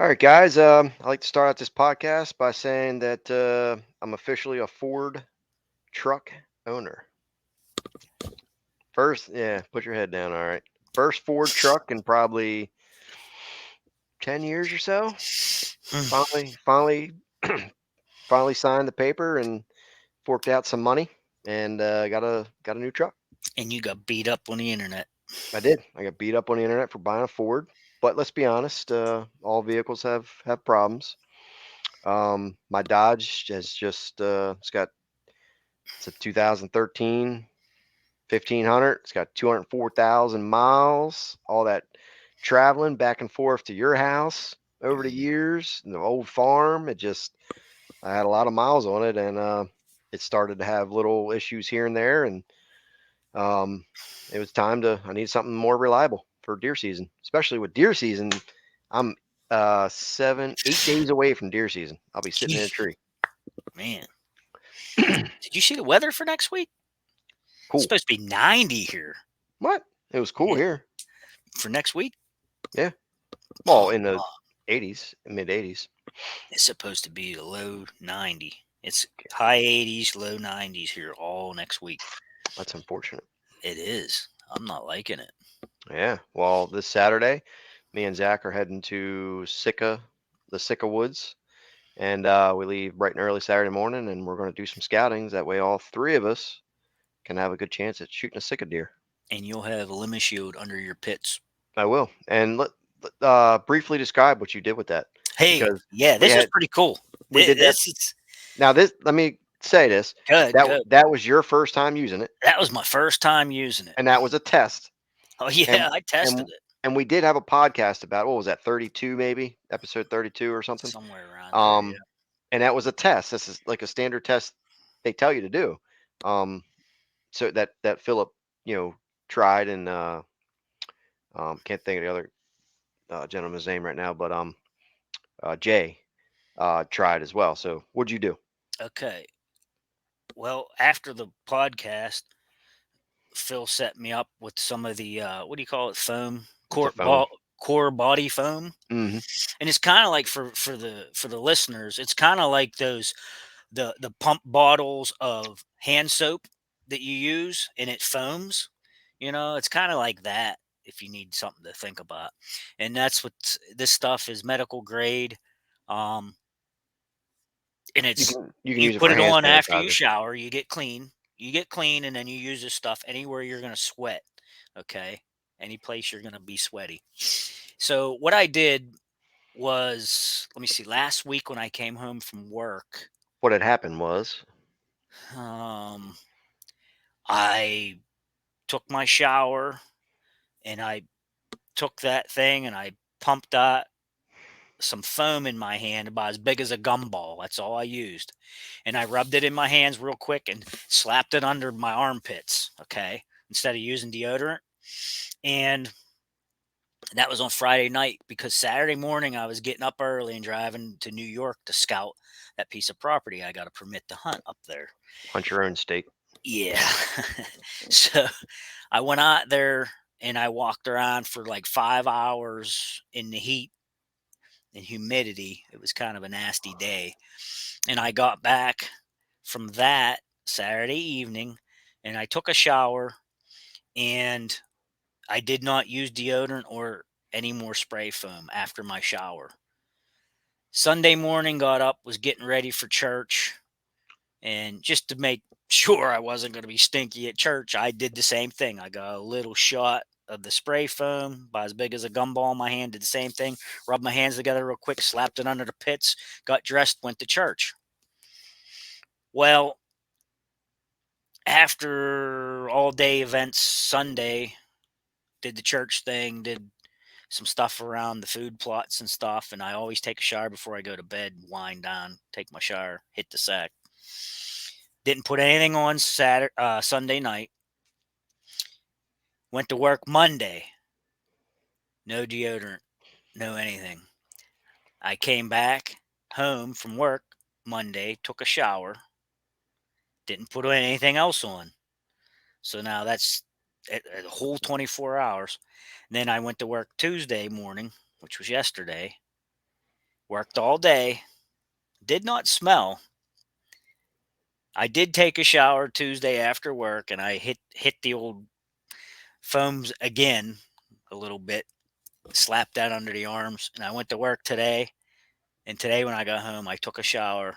All right, guys. I'd like to start out this podcast by saying that I'm officially a Ford truck owner. First, yeah, put your head down. All right. First Ford truck in probably 10 years or so. Finally, finally signed the paper and forked out some money and got a new truck. And you got beat up on the internet. I did. I got beat up on the internet for buying a Ford. But let's be honest, all vehicles have problems. My Dodge has just it's a 2013 1500. It's got 204,000 miles. All that traveling back and forth to your house over the years, the old farm. I had a lot of miles on it, and it started to have little issues here and there. And um, it was time to, I need something more reliable for deer season, especially with deer season. I'm 8 days away from deer season. I'll be sitting in a Gee, tree. man. Did you see the weather for next week? It's Cool. supposed to be 90 here. What? It was cool Yeah, here. for next week. Yeah. Well, Oh, in the 80s, mid 80s. it's supposed to be a low 90. It's high 80s, low 90s here all next week. That's unfortunate. It is. I'm not liking it. Yeah. Well, this Saturday, me and Zach are heading to the Sika Woods, and we leave bright and early Saturday morning, and we're going to do some scoutings. That way, all three of us can have a good chance at shooting a Sika deer. And you'll have a limit shield under your pits. I will. And briefly describe what you did with that, Hey, because yeah, we this is had pretty cool. we did that. This is Now, this let me say this good, good. that was your first time using it, That was my first time using it. and that was a test. Oh, And yeah, I tested and it and we did have a podcast about, what was that, 32, maybe episode 32 or something. somewhere around there. Yeah. Um, and that was a test. This is like a standard test they tell you to do. Um, so that Philip, you know, tried, and can't think of the other gentleman's name right now, but Jay tried as well. So what'd you do? Okay. Well, after the podcast, Phil set me up with some of the what do you call it? Foam The phone. core body foam, Hmm. and it's kind of like for the listeners, it's kind of like those the pump bottles of hand soap that you use, and it foams. It's kind of like that. If you need something to think about, and that's what this stuff is, medical grade. Um, and it's You can you use it put for it hand on after you sanitizer. shower, you get clean, and then you use this stuff anywhere you're going to sweat. Okay, any place you're going to be sweaty. So what I did was, let me see, last week when I came home from work, What had happened was, um I took my shower, and I took that thing, and I pumped out some foam in my hand about as big as a gumball. That's all I used. And I rubbed it in my hands real quick and slapped it under my armpits, okay, instead of using deodorant. And that was on Friday night, because Saturday morning I was getting up early and driving to New York to scout that piece of property I got a permit to hunt up there. hunt your own steak. Yeah. So I went out there and I walked around for like 5 hours in the heat and humidity. It was kind of a nasty day. And I got back from that Saturday evening, and I took a shower, and I did not use deodorant or any more spray foam after my shower. Sunday morning, got up, was getting ready for church, and just to make sure I wasn't going to be stinky at church, I did the same thing. I got a little shot of the spray foam, about as big as a gumball in my hand, did the same thing, rubbed my hands together real quick, slapped it under the pits, got dressed, went to church. Well, after all day events Sunday, did the church thing, did some stuff around the food plots and stuff, and I always take a shower before I go to bed, wind down, take my shower, hit the sack. Didn't put anything on Sunday night. Went to work Monday, no deodorant, no anything. I came back home from work Monday, took a shower, didn't put anything else on. So now that's a whole 24 hours. And then I went to work Tuesday morning, which was yesterday. Worked all day. Did not smell. I did take a shower Tuesday after work, and I hit the old foams again a little bit. Slapped that under the arms, and I went to work today. And today, when I got home, I took a shower.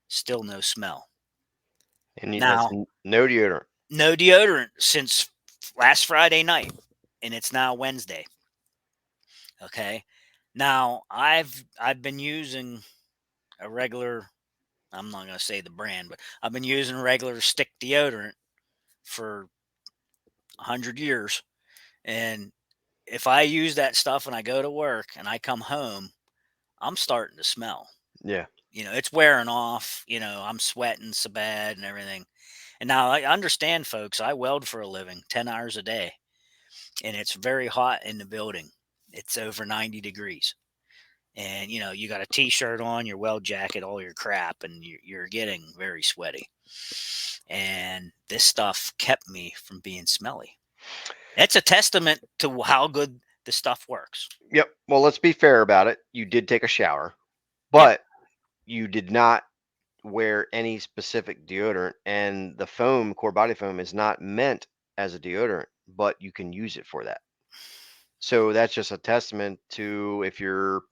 Still no smell. And that's Now, no deodorant. no deodorant since last Friday night, and it's now Wednesday. Okay. Now I've been using a regular. I'm not gonna say the brand, but I've been using regular stick deodorant for 100 years, and if I use that stuff and I go to work and I come home, I'm starting to smell. Yeah. It's wearing off. I'm sweating so bad and everything. And now I understand, folks. I weld for a living, 10 hours a day, and it's very hot in the building. It's over 90 degrees. And you got a t-shirt on, your weld jacket, all your crap, and you're getting very sweaty. And this stuff kept me from being smelly. It's a testament to how good the stuff works. Yep. Well, let's be fair about it. You did take a shower, Yep. but you did not wear any specific deodorant, and the foam, core body foam, is not meant as a deodorant, but you can use it for that. So that's just a testament to if you're,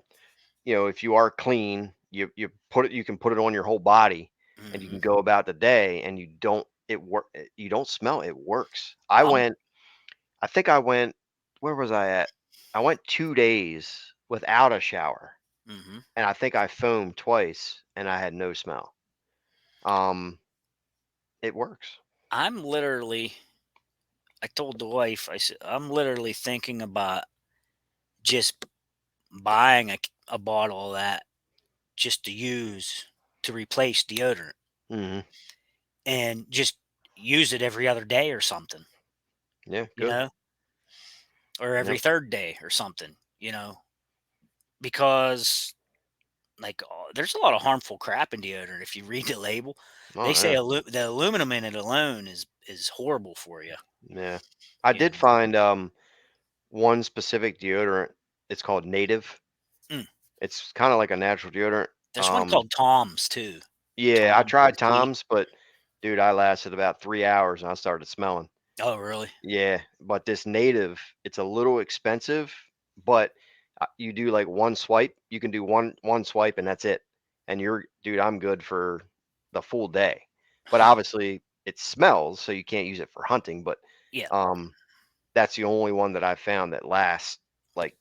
if you are clean, you can put it on your whole body, and you Hmm. can go about the day, and you don't smell. It works. I I'm. went. I think I went. Where was I at? I went 2 days without a shower, Hmm. and I think I foamed twice, and I had no smell. Um, it works. I'm literally. I told the wife. I said I'm literally thinking about just buying a bottle of that just to use to replace deodorant Hmm. and just use it every other day or something, Yeah, you good. know, or every Yep. third day or something, because there's a lot of harmful crap in deodorant. If you read the label, they Oh say yeah, the aluminum in it alone is horrible for you. yeah. I You did know, find one specific deodorant. It's called Native. Mm. It's kind of like a natural deodorant. There's one called Tom's too. Yeah, I Tom's or tried Sweet. Tom's, but dude, I lasted about 3 hours and I started smelling. Oh, really? Yeah, but this Native, it's a little expensive, but you do like one swipe. You can do one swipe and that's it. And dude, I'm good for the full day. But obviously, it smells, so you can't use it for hunting. But Yeah, um, that's the only one that I found that lasts like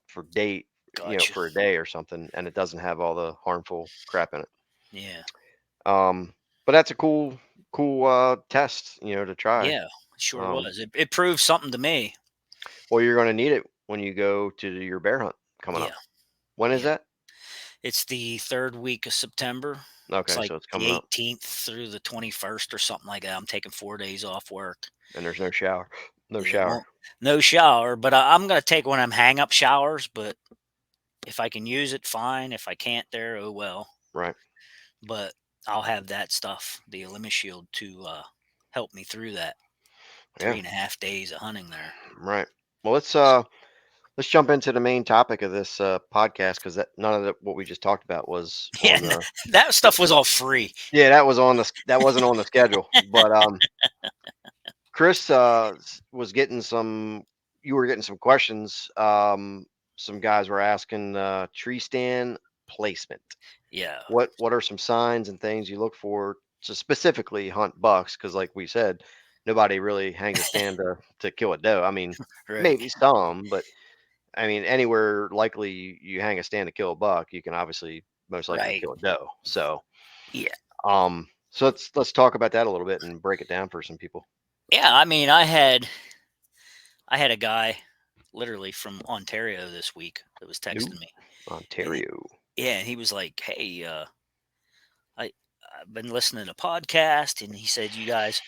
gotcha. for a day or something, and it doesn't have all the harmful crap in it. Yeah, But that's a cool test, to try. yeah, sure Um, was. It proved something to me. well, you're gonna need it when you go to your bear hunt coming Yeah, up. When is yeah. that? It's the third week of September. It's Okay, like so it's the coming up, 18th through the 21st or something like that. I'm taking 4 days off work. and there's no shower. No Yeah, shower. won't no shower, but I'm gonna take one of them hang up showers. But if I can use it, fine. If I can't, oh well. Right. But I'll have that stuff, the Shield, to help me through that Yeah. 3.5 days of hunting there. Right. Well, let's jump into the main topic of this podcast because that none of what we just talked about was Yeah, on the. that stuff was all free. Yeah, that wasn't on the schedule. But Chris was getting some. You were getting some questions. Some guys were asking tree stand placement. Yeah, What are some signs and things you look for to specifically hunt bucks? Because like we said, nobody really hangs a stand to kill a doe. I mean, right, maybe some, but I mean anywhere likely you hang a stand to kill a buck, you can obviously most likely right. kill a doe. Yeah, So let's talk about that a little bit and break it down for some people. yeah. I mean, I had a guy literally from Ontario this week that was Ooh, texting me, and Ontario. yeah, and he was like, "Hey, I I've been listening to podcast, and he said you guys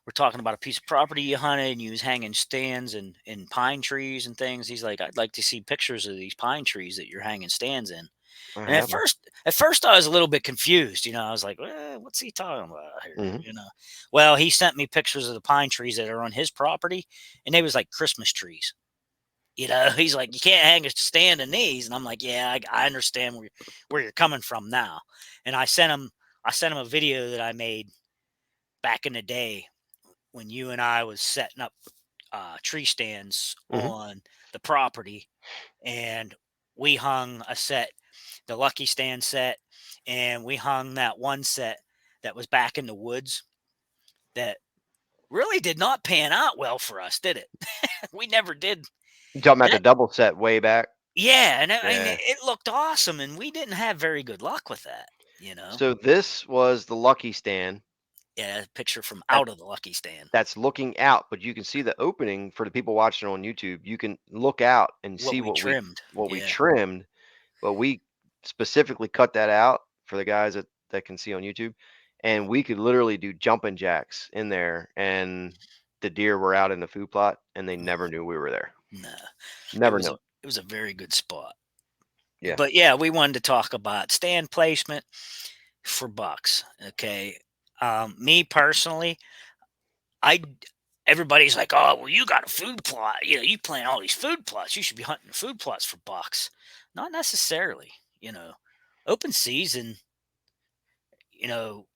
were talking about a piece of property you hunted, and you was hanging stands and pine trees and things." He's like, "I'd like to see pictures of these pine trees that you're hanging stands in." I And at have them. first, at first, I was a little bit confused. I was like, "What's he talking about here?" Hmm. Well, he sent me pictures of the pine trees that are on his property, and they was like Christmas trees. He's like, you can't hang a stand in these, and I'm like, yeah, I understand where you're coming from now. And I sent him a video that I made back in the day when you and I was setting up tree stands Hmm. on the property, and we hung a set, the Lucky Stand set, and we hung that one set that was back in the woods that really did not pan out well for us, did it? We never did. You talking about And the that, double set way back? yeah, and I mean, Yeah. it looked awesome, and we didn't have very good luck with that. You know, So this was the Lucky Stand yeah, picture from that out of the Lucky Stand, that's looking out, but you can see the opening for the people watching on YouTube. You can look out and what see we trimmed. what we Yeah, trimmed, but we specifically cut that out for the guys that can see on YouTube, and we could literally do jumping jacks in there, and the deer were out in the food plot, and they never knew we were there. no, it Never was knew a it. it was a very good spot. Yeah. But yeah, we wanted to talk about stand placement for bucks. Okay. Me personally, I everybody's like, oh, well, you got a food plot. You plant all these food plots. You should be hunting food plots for bucks. Not necessarily. You know, open season. You know,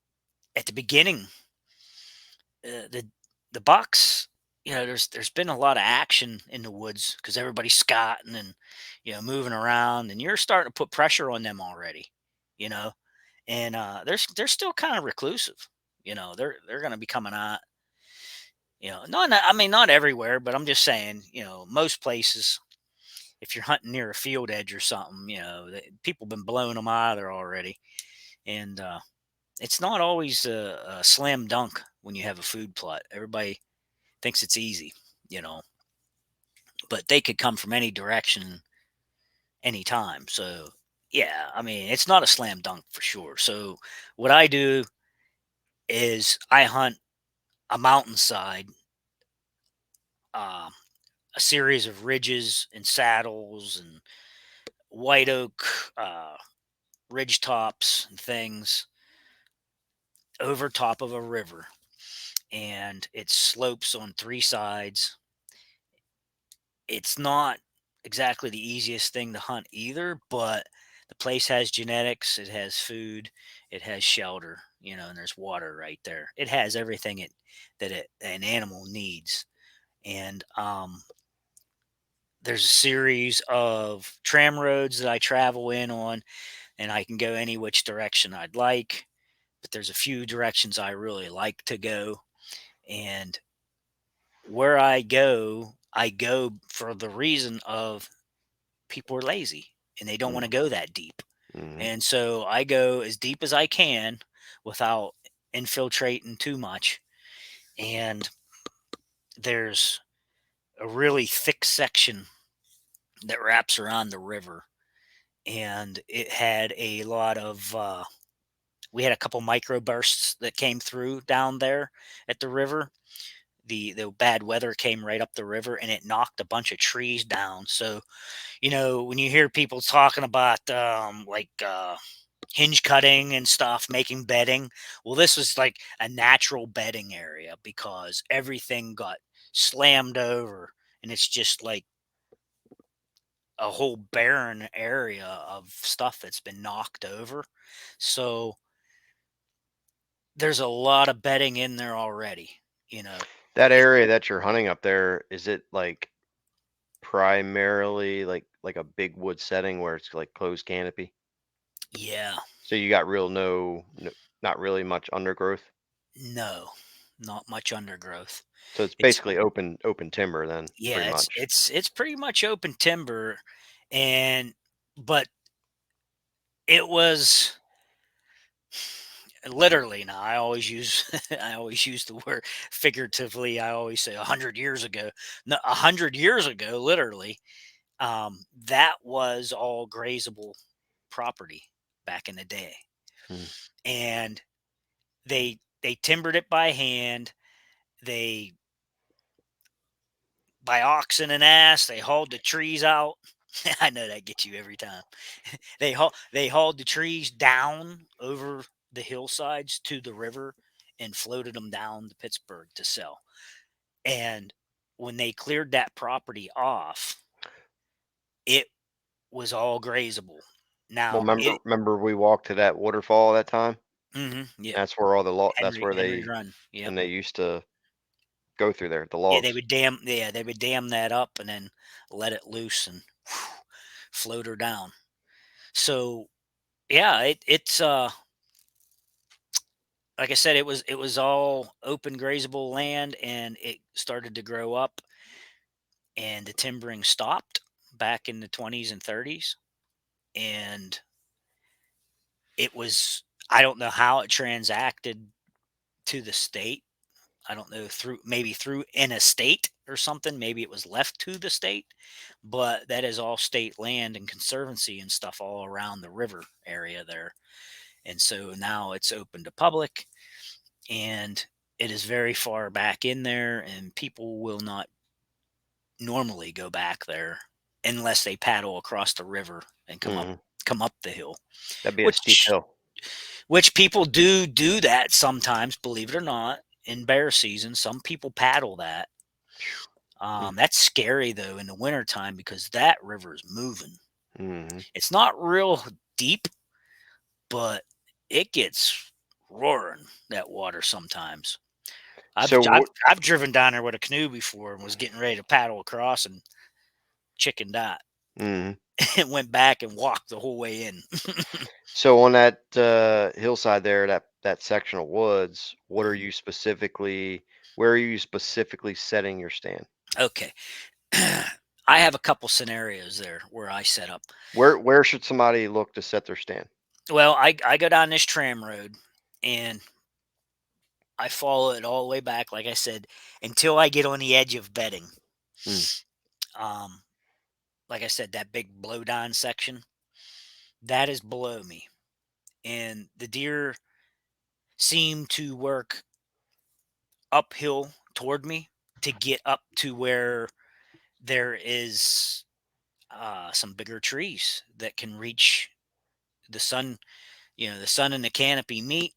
at the beginning, the bucks. There's been a lot of action in the woods because everybody's scotting and moving around, and you're starting to put pressure on them already. You know, and they're still kind of reclusive. They're going to be coming out. I mean, not everywhere, but I'm just saying. Most places, if you're hunting near a field edge or something, people been blowing them out of there already, and it's not always a slam dunk when you have a food plot. Everybody thinks it's easy, you know, but they could come from any direction, anytime. So yeah, I mean, it's not a slam dunk for sure. So what I do is I hunt a mountainside, uh, a series of ridges and saddles and white oak ridge tops and things over top of a river, and it slopes on three sides. It's not exactly the easiest thing to hunt either, but the place has genetics, it has food, it has shelter, and there's water right there. It has everything an animal needs. And there's a series of tram roads that I travel in on, and I can go any which direction I'd like. But there's a few directions I really like to go. And where I go for the reason of people are lazy and they don't want to go that deep. Mm-hmm. And so I go as deep as I can without infiltrating too much. And there's a really thick section that wraps around the river. And it had a lot of, we had a couple microbursts that came through down there at the river. The bad weather came right up the river and it knocked a bunch of trees down. So, when you hear people talking about hinge cutting and stuff, making bedding. Well, this was like a natural bedding area because everything got slammed over and it's just like a whole barren area of stuff that's been knocked over. So there's a lot of bedding in there already, you know. That It, area that you're hunting up there, is it like primarily like a big wood setting where it's like closed canopy? yeah, So you got no, not really much undergrowth. no, not much undergrowth. So it's It's basically open timber then, pretty Yeah, it's much. it's it's pretty much open timber, and but it was literally. Now I always use I always use the word figuratively. I always say 100 years ago. No, 100 years ago, literally, that was all grazable property back in the day, Mm. and they timbered it by hand. They by oxen and ass. They hauled the trees out. I know that gets you every time. They hauled the trees down over the hillsides to the river and floated them down to Pittsburgh to sell. And when they cleared that property off, it was all grazable. Well, Now remember it remember we walked to that waterfall that time? yeah, That's where all that's Henry where Henry they Run. Yep. and they used to go through there, the Yeah, they logs. would dam that up and then let it loose and float her down. So yeah, it's like I said, it was all open grazable land, and it started to grow up, and the timbering stopped back in the 20s and 30s, and it was I don't know how it transacted to the state. I don't know, through an estate or something. Maybe it was left to the state, but that is all state land and conservancy and stuff all around the river area there. And so now it's open to public, and it is very far back in there, and people will not normally go back there unless they paddle across the river and Mhm. come up the hill, That'd be a steep which hill. people do that sometimes, believe it or not. In bear season, some people paddle that. Mm. That's scary though in the wintertime because that river is moving. Mhm. It's not real deep, but it gets roaring, that water sometimes. I've So I've what I've driven down there with a canoe before and was getting ready to paddle across and chickened out mhm. and went back and walked the whole way in. So on that, hillside there, that section of woods, what are Mhm. you specifically where are you specifically setting your stand? Okay. I have a couple scenarios there where I set up. Where should somebody look to set their stand? Well, I go down this tram road and I follow it all the way back, like I said, until I get on the edge of bedding. Mm, Um, like I said, that big blow down section, that is below me. And the deer seem to work uphill toward me to get up to where there is some bigger trees that can reach the sun. The sun and the canopy meet,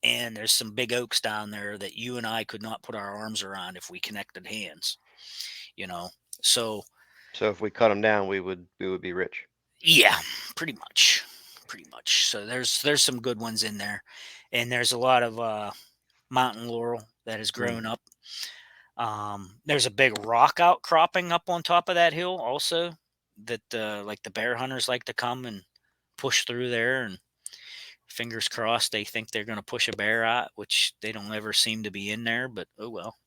and there's some big oaks down there that you and I could not put our arms around if we connected hands. You know, so so if we cut them down, we would be rich. yeah, pretty much, pretty much. So there's some good ones in there, and there's a lot of mountain laurel that has Mm, grown up. There's a big rock outcropping up on top of that hill also that like the bear hunters like to come and push through there, and fingers crossed they think they're going to push a bear out, which they don't ever seem to be in there, but oh well.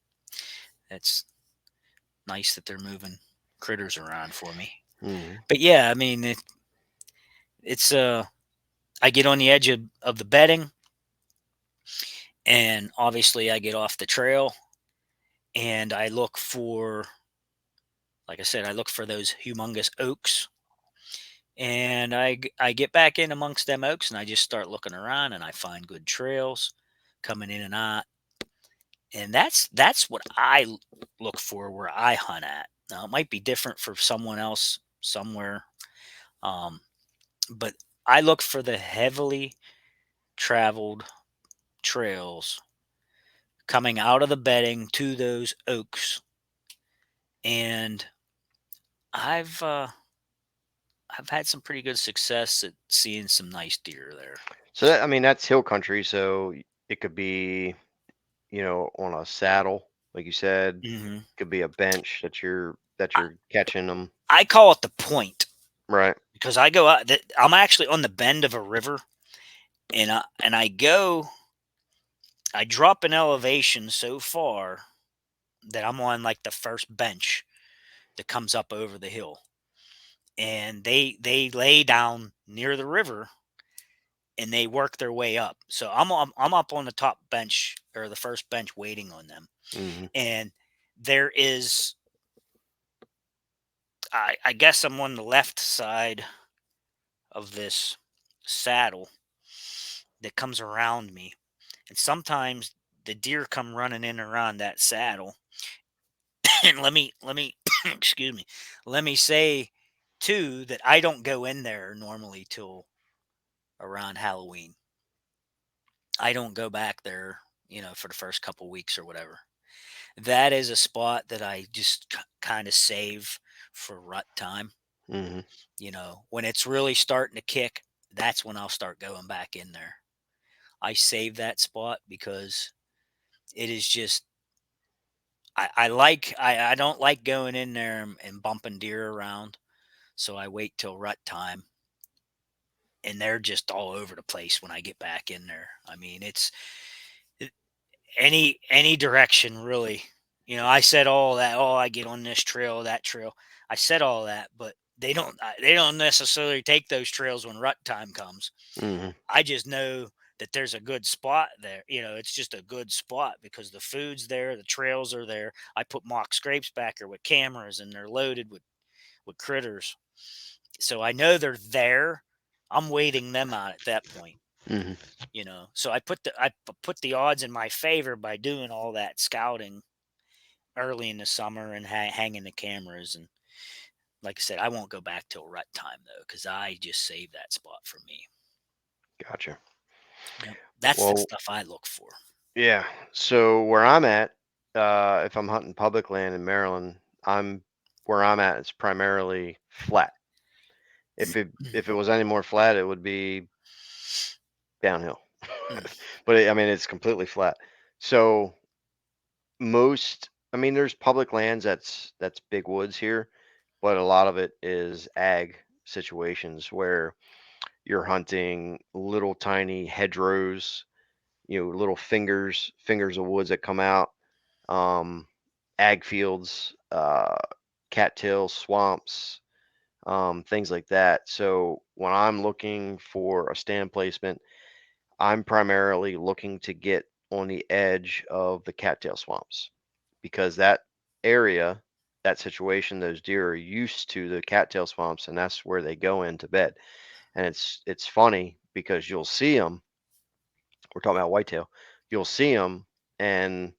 It's nice that they're moving critters around for me. mhm, But yeah, I mean it's I get on the edge of the bedding, and obviously I get off the trail, and I look for, like I said, I look for those humongous oaks, and I get back in amongst them oaks, and I just start looking around, and I find good trails coming in and out, and that's what look for where I hunt at. Now it might be different for someone else somewhere, um, but I look for the heavily traveled trails coming out of the bedding to those oaks, and I've uh, I've had some pretty good success at seeing some nice deer there. so that I mean, that's hill country, so it could be, on a saddle, like you said, Hmm. could be a bench that I, you're catching them. I call it the point Right. because I go out. I'm actually on the bend of a river, and I go. I drop an elevation so far that I'm on like the first bench that comes up over the hill, and they lay down near the river and they work their way up. So I'm up on the top bench or the first bench waiting on them, Mhm. and there is I guess I'm on the left side of this saddle that comes around me, and sometimes the deer come running in around that saddle. And let me excuse me, let me say too that I don't go in there normally till around Halloween. I don't go back there, for the first couple weeks or whatever. That is a spot that I just kind of save for rut time. Hmm. When it's really starting to kick, that's when I'll start going back in there. I save that spot because it is just I don't like going in there and bumping deer around. So I wait till rut time, and they're just all over the place when I get back in there. I mean, it, any direction really. I said all that. Oh, I get on this trail, that trail. I said all that, but they don't necessarily take those trails when rut time comes. Hmm. I just know that there's a good spot there. It's just a good spot because the food's there, the trails are there. I put mock scrapes back there with cameras, and they're loaded with critters. So I know they're there. I'm waiting them out at that point. Hmm. So I put the odds in my favor by doing all that scouting early in the summer and hanging the cameras. And like I said, I won't go back till rut time though, because I just saved that spot for me. Gotcha. Yep, that's the Well, stuff I look for. yeah. So where I'm at, if I'm hunting public land in Maryland, I'm where I'm at. It's primarily flat. If it was any more flat, it would be downhill. Mm, But I mean, it's completely flat. So I mean, there's public lands that's big woods here, but a lot of it is ag situations where you're hunting little tiny hedgerows, little fingers of woods that come out, um, ag fields, cattail swamps, things like that. So when I'm looking for a stand placement, I'm primarily looking to get on the edge of the cattail swamps because that area, that situation, those deer are used to the cattail swamps, and that's where they go into bed. And it's funny because you'll see them. We're talking about whitetail. You'll see them, and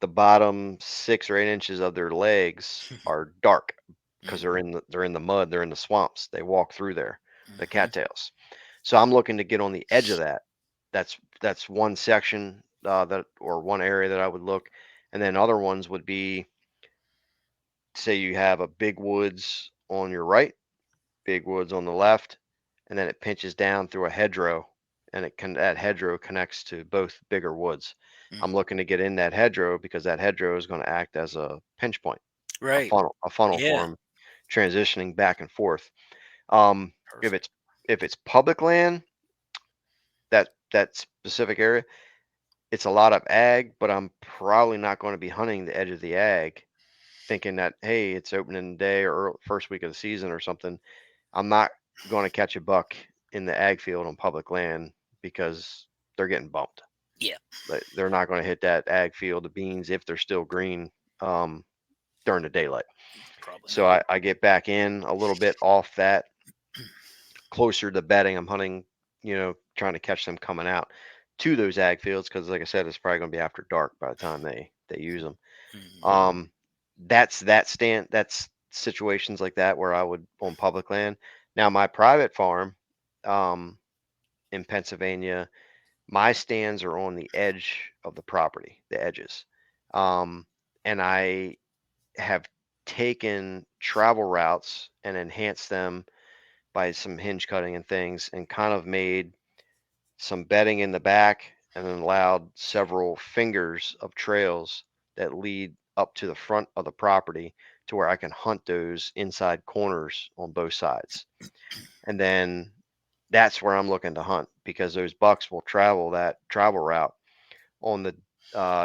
the bottom 6 or 8 inches of their legs are dark because mm, they're in the mud, they're in the swamps. They walk through there, the mhm, cattails. So I'm looking to get on the edge of that. That's one section that or one area that I would look, and then other ones would be, say you have a big woods on your right, big woods on the left, and then it pinches down through a hedgerow, and that hedgerow connects to both bigger woods. I'm mhm. looking to get in that hedgerow because that hedgerow is going to act as a pinch point, Right. a funnel for Yeah. them transitioning back and forth. Um, if Perfect. it's public land, that specific area, it's a lot of ag, but I'm probably not going to be hunting the edge of the ag, thinking that hey, it's opening day or first week of the season or something. I'm not going to catch a buck in the ag field on public land because they're getting bumped. Yeah. They're not going to hit that ag field of beans if they're still green um, during the daylight. Probably So not. I get back in a little bit off that, closer to bedding. I'm hunting, trying to catch them coming out to those ag fields because, like I said, it's probably going to be after dark by the time they use them. Mhm. Um, that's situations like that where I would on public land. Now my private farm, um, in Pennsylvania, my stands are on the edge of the property, the edges. Um, and I have taken travel routes and enhanced them by some hinge cutting and things and kind of made some bedding in the back and then allowed several fingers of trails that lead up to the front of the property to where I can hunt those inside corners on both sides. And then that's where I'm looking to hunt because those bucks will travel that travel route on the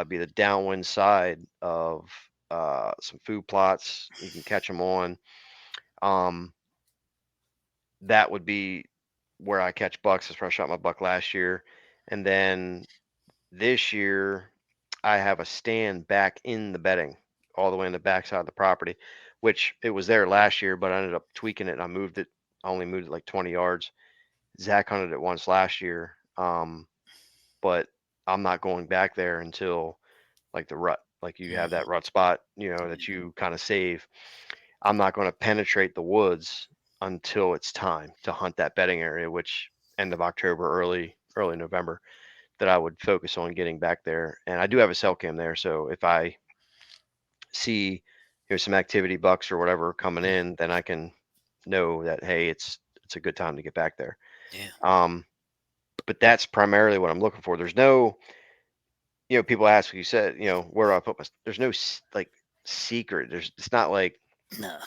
be the downwind side of some food plots. You can catch them on. Um, that would be where I catch bucks. That's where I shot my buck last year. And then this year, I have a stand back in the bedding, all the way in the backside of the property, which it was there last year, but I ended up tweaking it and I moved it. I only moved it like 20 yards. Zach hunted it once last year, but I'm not going back there until like the rut. Like you have Mhm. that rut spot, that you kind of save. I'm not going to penetrate the woods until it's time to hunt that bedding area, which end of October, early November, that I would focus on getting back there. And I do have a cell cam there, so if I see some activity bucks or whatever coming Mm. in, then I can know that, hey, it's a good time to get back there. Yeah. Um, but that's primarily what I'm looking for. There's no, people ask, you said, where do I put my, there's no like secret. It's not like, No.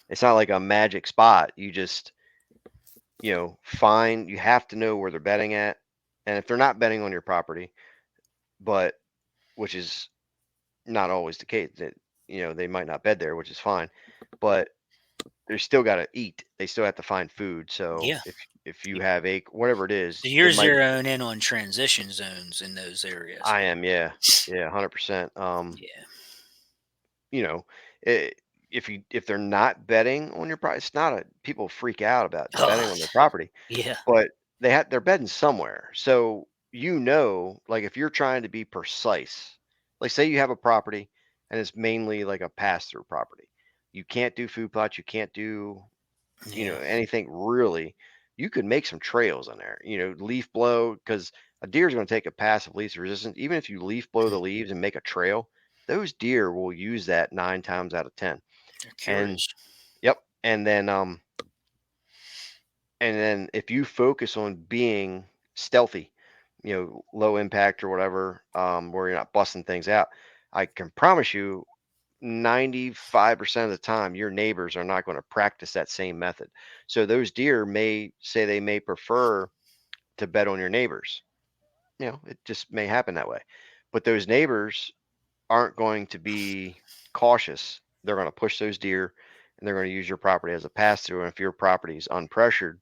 it's not like a magic spot. You just, find, you have to know where they're betting at. And if they're not betting on your property, but which is not always the case, that, they might not bed there, which is fine, but they still got to eat. They still have to find food. So Yeah. if you Y- have a whatever it So is, you're it might. zeroing in on transition zones in those areas. I am, yeah, yeah, 100%. Yeah. You know, I if they're not betting on your property, it's not a people freak out about betting Oh, on their property, yeah. but they're betting somewhere. So like if you're trying to be precise, like say you have a property and it's mainly like a pass through property, you can't do food plots, you can't do Yeah. anything really. You could make some trails on there, leaf blow, because a deer is going to take a passive least resistance. Even if you leaf blow Mm. the leaves and make a trail, those deer will use that 9 times out of 10. They're And curious. yep. And then if you focus on being stealthy, low impact or whatever, where you're not busting things out, I can promise you 95% of the time, your neighbors are not going to practice that same method. So those deer may say they may prefer to bet on your neighbors. It just may happen that way. But those neighbors aren't going to be cautious. They're going to push those deer and they're going to use your property as a pass through. And if your property is unpressured,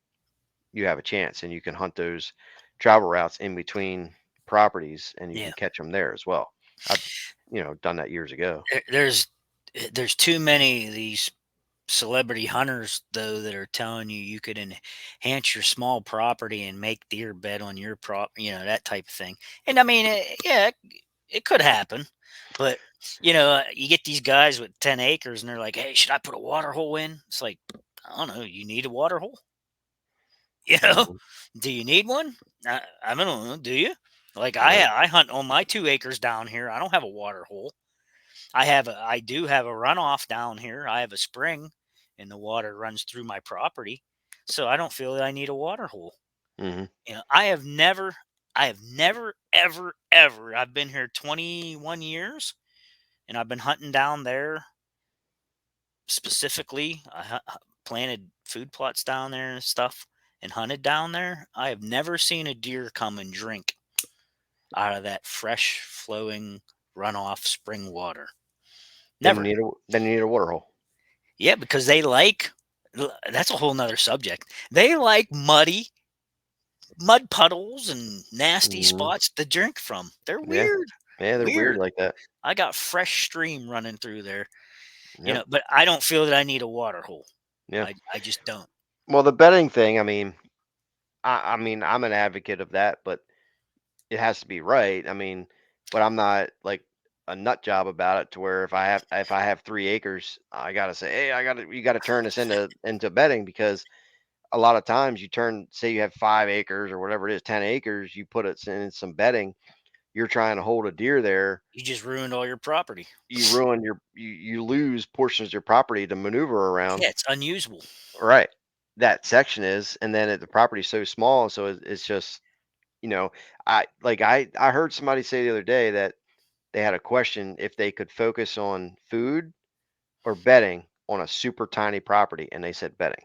you have a chance and you can hunt those travel routes in between properties and you Yeah. can catch them there as well. I've, done that years ago. There's too many of these celebrity hunters though that are telling you could enhance your small property and make deer bet on your that type of thing. And I mean, yeah, it could happen, but you get these guys with 10 acres and they're like, "Hey, should I put a water hole in?" It's like, I don't know. You need a water hole? You know, Mhm. do you need one? I don't know. Do you? Like Right. I hunt on my 2 acres down here. I don't have a water hole. I do have a runoff down here. I have a spring, and the water runs through my property, so I don't feel that I need a water hole. Hmm. I have never, ever, ever. I've been here 21 years, and I've been hunting down there specifically. Planted food plots down there and stuff, and hunted down there. I have never seen a deer come and drink out of that fresh flowing runoff spring water. Never. Then you need a water hole. Yeah, because they like that's a whole nother subject. They like mud puddles and nasty Mhm. spots to drink from. They're Yeah. weird. Yeah, they're weird Weird. like that. I got fresh stream running through there, Yep. but I don't feel that I need a water hole. Yeah. I just don't. Well, the betting thing, I mean, I'm an advocate of that, but it has to be right. But I'm not like a nut job about it to where if I have 3 acres, I gotta say, hey, you gotta turn this into betting because a lot of times you turn, say you have 5 acres or whatever it is, 10 acres, you put it in some bedding, you're trying to hold a deer there, You just ruined all your property. you lose portions of your property to maneuver around. Yeah, it's unusable. Right. That section is, and then the property's so small, so it's just, you know, I heard somebody say the other day that they had a question if they could focus on food or bedding on a super tiny property, and they said bedding.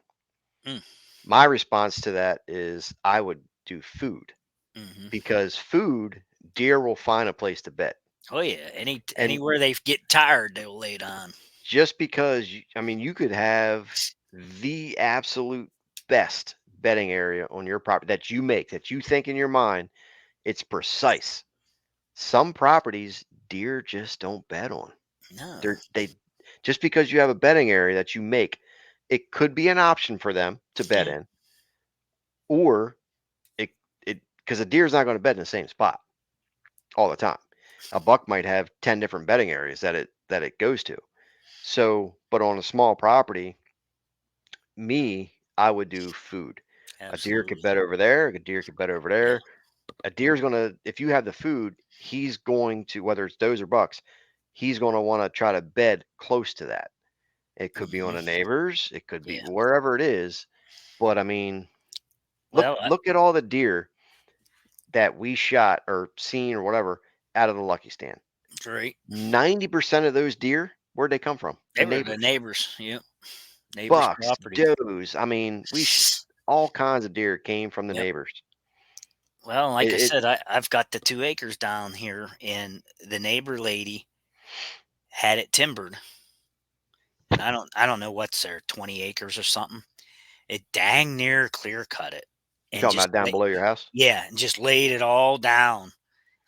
Mm, My response to that is I would do food hmm. because food, deer will find a place to bed. Oh yeah, And anywhere they get tired, they'll lay down. just because you could have the absolute best bedding area on your property that you think in your mind it's precise. Some properties deer just don't bed on. No. They just because you have a bedding area that you make, it could be an option for them to bed Yeah. in, or it it because a deer's not going to bed in the same spot all the time. A buck might have 10 different bedding areas that it goes to. So, but on a small property, I would do food. A deer could Absolutely. bed over there, a deer could bed over Yeah. there. A deer's gonna, if you have the food, he's going to, whether it's does or bucks, he's gonna want to try to bed close to that. It could be on Mhm. a neighbor's. It could be Yeah. wherever it is. But I mean, look Well, look at all the deer that we shot or seen or whatever out of the Lucky Stand. great. 90% of those deer, where'd they come from? They The were the neighbors. neighbors. Yep. Neighbors' Bucks, property. does. I mean, all kinds of deer came from the Yep. neighbors. Well, like I It said, I've got the 2 acres down here, and the neighbor lady had it timbered, and I don't know what's there, 20 acres or something. It dang near clear cut it, you and talking just about down below your house? yeah, and just laid it all down.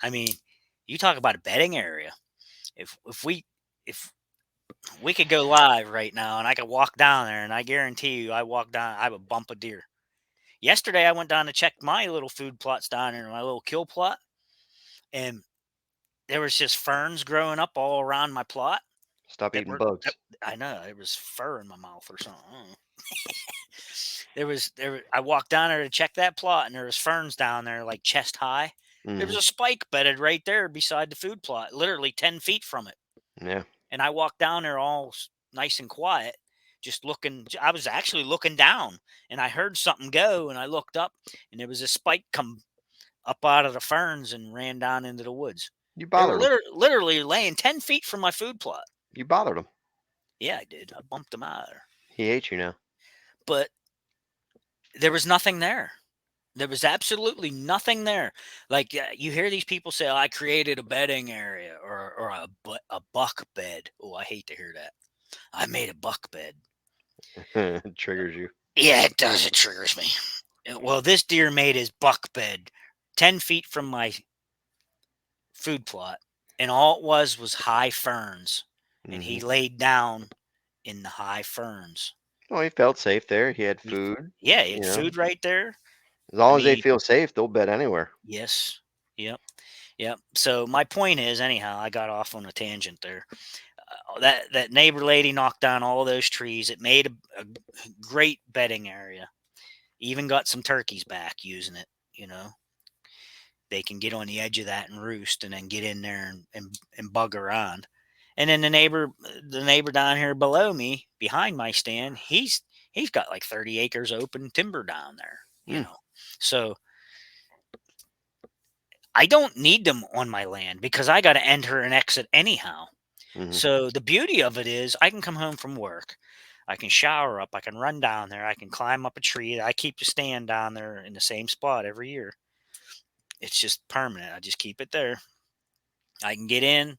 I mean, you talk about a bedding area. If we could go live right now, and I could walk down there, and I guarantee you, I walk down, I would bump a deer. Yesterday, I went down to check my little food plots down there, my little kill plot, and there was just ferns growing up all around my plot Stop that eating were that, bugs. I know there was fur in my mouth or something. I don't know. I walked down there to check that plot, and there was ferns down there like chest high. There was Hmm. a spike bedded right there beside the food plot, literally 10 feet from it. Yeah. And I walked down there all nice and quiet, just looking. I was actually looking down, and I heard something go, and I looked up, and there was a spike come up out of the ferns and ran down into the woods. You They were bothered him. literally laying 10 feet from my food plot. You bothered him. Yeah, I did. I bumped them out of there. He hates you now. But there was nothing there. There was absolutely nothing there. Like you hear these people say, "Oh, I created a bedding area or a buck bed." Oh, I hate to hear that. I made a buck bed. It triggers you. Yeah, it does. It triggers me. Well, this deer made his buck bed 10 feet from my food plot, and all it was high ferns, and Hmm. he laid down in the high ferns. Well, he felt safe there. He had He, food. yeah, he You had know, food right there. as I long as they mean, feel safe, they'll bed anywhere. yes, yep, yep. So my point is, anyhow, I got off on a tangent there. That neighbor lady knocked down all those trees. It made a great bedding area. Even got some turkeys back using it. You know, they can get on the edge of that and roost, and then get in there and bug around. And then the neighbor down here below me, behind my stand, he's got like 30 acres open timber down there. You Mm. know, so I don't need them on my land because I got to enter and exit anyhow. Hmm. So the beauty of it is I can come home from work. I can shower up. I can run down there. I can climb up a tree. I keep the stand down there in the same spot every year. It's just permanent. I just keep it there. I can get in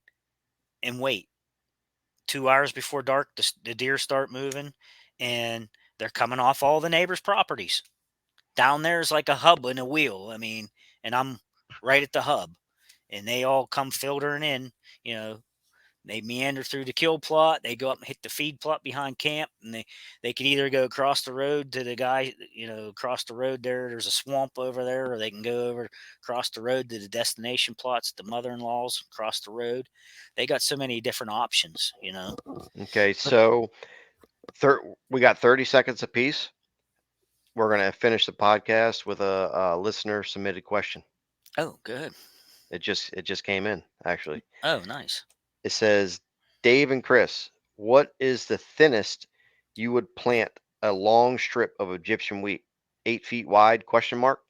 and wait 2 hours before dark. The deer start moving, and they're coming off all the neighbors' properties. Down there is like a hub and a wheel. I mean, and I'm right at the hub, and they all come filtering in. You know, they meander through the kill plot. They go up and hit the feed plot behind camp, and they could either go across the road to the guy, across the road there. There's a swamp over there, or they can go over across the road to the destination plots, the mother-in-laws across the road. They got so many different options. Okay, But so we got 30 seconds apiece. We're gonna finish the podcast with a listener submitted question. oh, good. It just came in actually. Oh, nice. It says, Dave and Chris, what is the thinnest you would plant a long strip of Egyptian wheat? 8 feet wide? Question mark.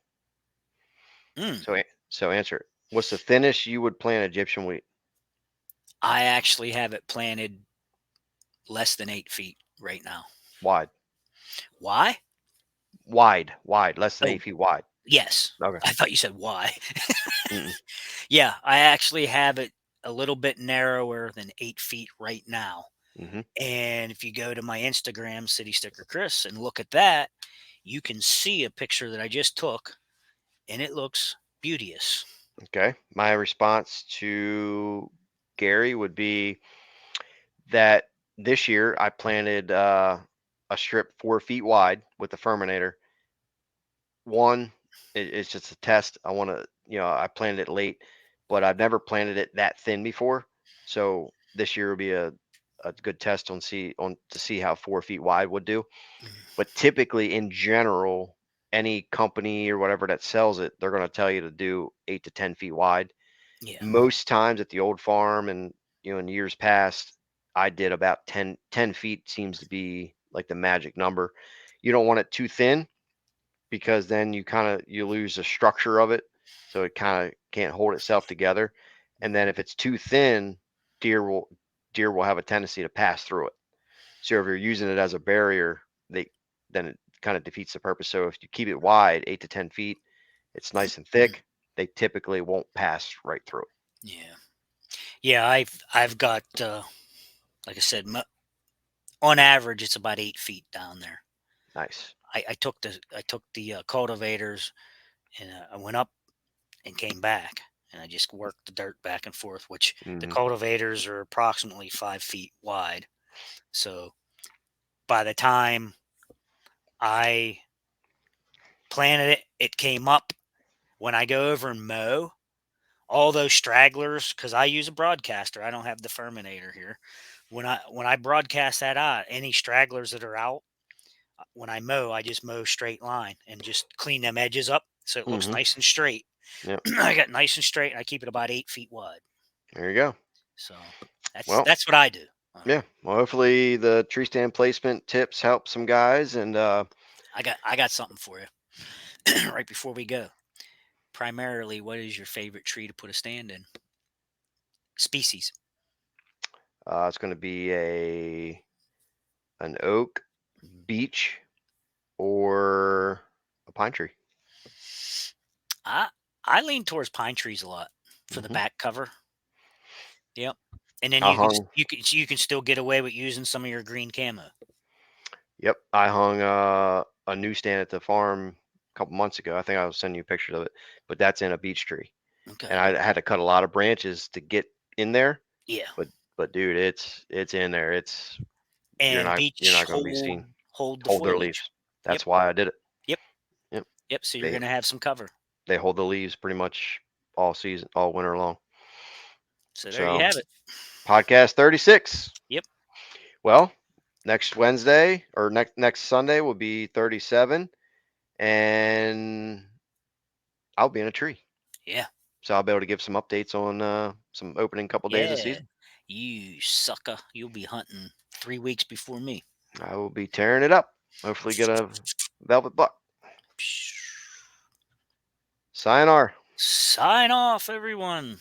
Mm, So answer it. What's the thinnest you would plant Egyptian wheat? I actually have it planted less than 8 feet right now. Wide. Why? Wide. Less than Oh, 8 feet wide. yes. Okay. I thought you said why. Mm-mm. Yeah, I actually have it a little bit narrower than 8 feet right now. Hmm. And if you go to my Instagram, City Sticker Chris, and look at that, you can see a picture that I just took, and it looks beauteous. Okay. My response to Gary would be that this year I planted a strip 4 feet wide with the Ferminator. One, it's just a test. I want to, I planted it late, but I've never planted it that thin before. So this year will be a good test to see how 4 feet wide would do. Mm, But typically, in general, any company or whatever that sells it, they're going to tell you to do 8 to 10 feet wide. yeah. Most times at the old farm and in years past, I did about 10 feet seems to be like the magic number. You don't want it too thin because then you lose the structure of it, so it kind of can't hold itself together. And then if it's too thin, deer will have a tendency to pass through it. So if you're using it as a barrier, then it kind of defeats the purpose. So if you keep it wide, 8 to 10 feet, it's nice and thick. They typically won't pass right through it. Yeah. Yeah, I've got like I said, on average it's about 8 feet down there. Nice. I took the cultivators and I went up and came back, and I just worked the dirt back and forth. Which the Hmm. cultivators are approximately 5 feet wide. So by the time I planted it, it came up. When I go over and mow, all those stragglers, because I use a broadcaster, I don't have the Ferminator here. When I broadcast that out, any stragglers that are out, when I mow, I just mow straight line and just clean them edges up so it looks Hmm. nice and straight. Yep. I got nice and straight, and I keep it about 8 feet wide. There you go. So that's Well, that's what I do. yeah. Well, hopefully the tree stand placement tips help some guys. And I got something for you right before we go. Primarily, what is your favorite tree to put a stand in? Species. it's going to be an oak, beech, or a pine tree. I I lean towards pine trees a lot for the Hmm. back cover. Yep. And then I you can hung. you can still get away with using some of your green camo. Yep, I hung a newsstand at the farm a couple months ago. I think I was sending you pictures of it, but that's in a beech tree, and Okay. I had to cut a lot of branches to get in there. Yeah. But dude, it's in there. It's And you're beech not going to be seen. hold the Hold their foliage. leaves. Yep. That's why I did it. Yep. Yep, Yep. So you're they gonna have some cover. they hold the leaves pretty much all season, all winter long. So there you So have it. podcast 36. Yep. Well, next Wednesday or next Sunday will be 37, and I'll be in a tree. Yeah. So I'll be able to give some updates on some opening couple days of Yeah. season. You sucker. You'll be hunting 3 weeks before me. I will be tearing it up. Hopefully get a velvet buck. Sayonara. Sign off, everyone.